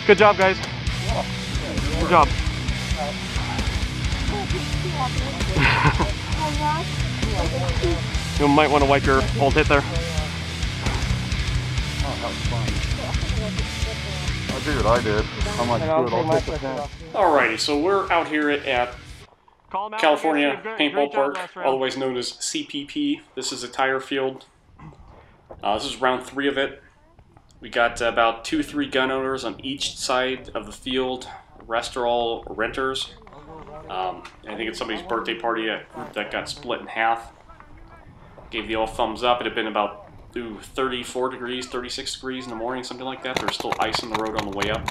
Good job, guys. Good job. You might want to wipe your old hit there. Oh, that was fun. I did what I did. I'm like, good, I'll take the paint. Alrighty, so we're out here at California Paintball Park, otherwise known as CPP. This is a tire field. This is round 3 of it. We got about 2-3 gun owners on each side of the field. The rest are all renters. I think it's somebody's birthday party that got split in half. Gave the all thumbs up. It had been about 34 degrees, 36 degrees in the morning, something like that. There's still ice on the road on the way up.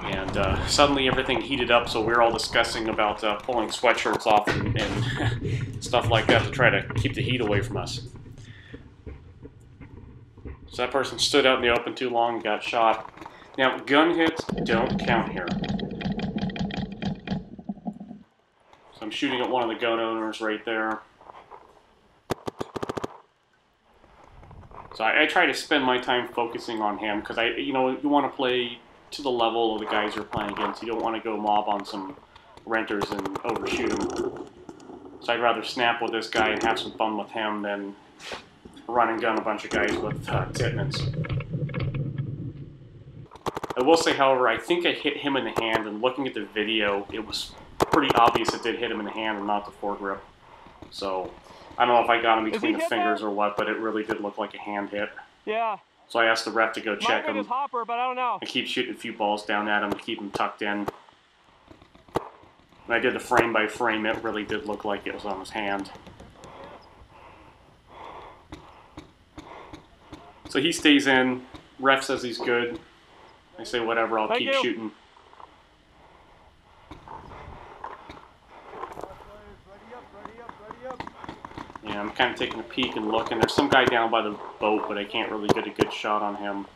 And suddenly everything heated up, so we were all discussing about pulling sweatshirts off and stuff like that to try to keep the heat away from us. So that person stood out in the open too long and got shot. Now, gun hits don't count here. So I'm shooting at one of the gun owners right there. So I try to spend my time focusing on him because you want to play to the level of the guys you're playing against. You don't want to go mob on some renters and overshoot them. So I'd rather snap with this guy and have some fun with him than run and gun a bunch of guys with Titmans. I will say, however, I think I hit him in the hand, and looking at the video, it was pretty obvious it did hit him in the hand and not the foregrip. So I don't know if I got him between the fingers or what, but it really did look like a hand hit. Yeah. So I asked the ref to go check him. Hopper, but I don't know. I keep shooting a few balls down at him to keep him tucked in. When I did the frame by frame, it really did look like it was on his hand. So he stays in. Ref says he's good. I say whatever, I'll keep shooting. Yeah, I'm kind of taking a peek and looking. There's some guy down by the boat, but I can't really get a good shot on him.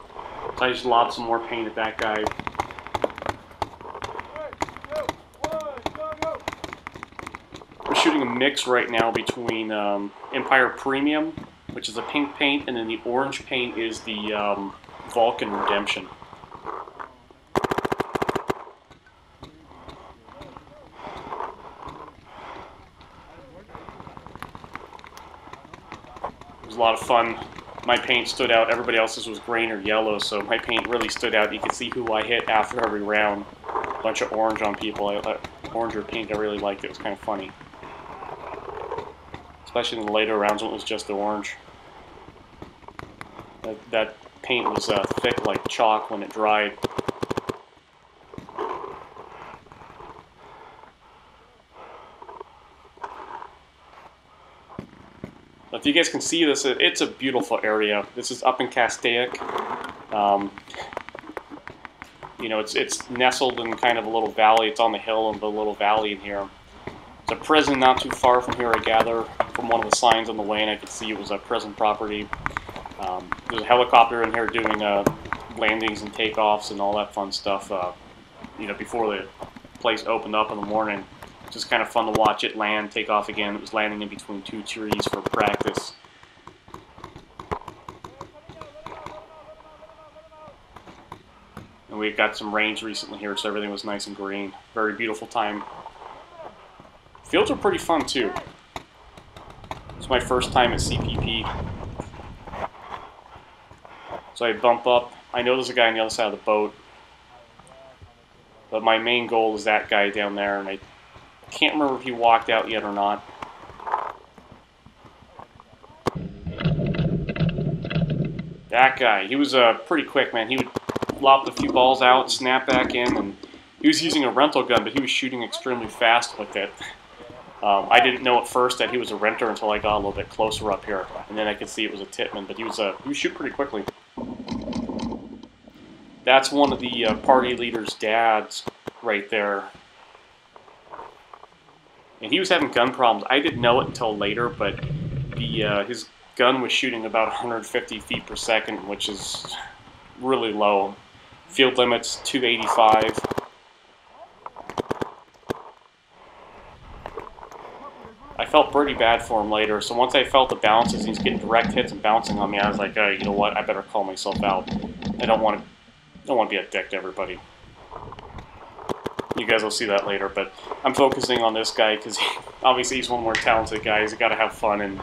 So I just lobbed some more paint at that guy. We're shooting a mix right now between Empire Premium, which is a pink paint, and then the orange paint is the Vulcan Redemption. It was a lot of fun. My paint stood out. Everybody else's was green or yellow, so my paint really stood out. You could see who I hit after every round. A bunch of orange on people. Orange or pink, I really liked it. It was kind of funny. Especially in the later rounds when it was just the orange. That paint was thick like chalk when it dried. If you guys can see this, it's a beautiful area. This is up in Castaic. You know, it's nestled in kind of a little valley. It's on the hill of a little valley in here. It's a prison not too far from here, I gather. From one of the signs on the way, and I could see it was a prison property. There's a helicopter in here doing landings and takeoffs and all that fun stuff. You know, before the place opened up in the morning. Just kind of fun to watch it land, take off again. It was landing in between 2 trees for practice. And we got some rains recently here, so everything was nice and green. Very beautiful time. Fields are pretty fun too. It's my first time at CPP. So I bump up. I know there's a guy on the other side of the boat. But my main goal is that guy down there, and I can't remember if he walked out yet or not. That guy, he was pretty quick, man. He would lop a few balls out, snap back in, and he was using a rental gun, but he was shooting extremely fast with it. I didn't know at first that he was a renter until I got a little bit closer up here, and then I could see it was a Titman, but he was shooting pretty quickly. That's one of the party leader's dads right there. And he was having gun problems. I didn't know it until later, but his gun was shooting about 150 feet per second, which is really low. Field limit's 285. I felt pretty bad for him later, so once I felt the bounces, and he's getting direct hits and bouncing on me, I was like, oh, you know what, I better call myself out. I don't want to don't want to be a dick to everybody. You guys will see that later, but I'm focusing on this guy because obviously he's one of the more talented guys. You got to have fun and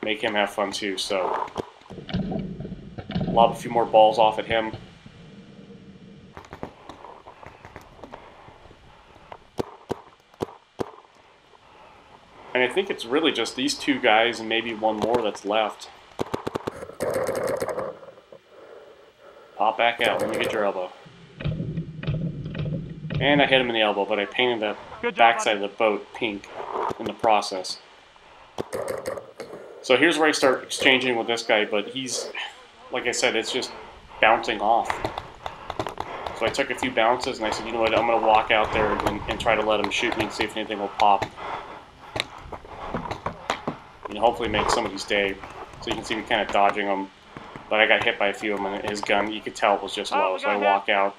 make him have fun too. So, lob a few more balls off at him. And I think it's really just these two guys and maybe one more that's left. Pop back out. Let me get your elbow. And I hit him in the elbow, but I painted the backside of the boat pink in the process. So here's where I start exchanging with this guy, but he's, like I said, it's just bouncing off. So I took a few bounces and I said, you know what, I'm going to walk out there and try to let him shoot me and see if anything will pop. And hopefully make somebody's day. So you can see me kind of dodging him. But I got hit by a few of them, and his gun, you could tell it was just low. So I walk out.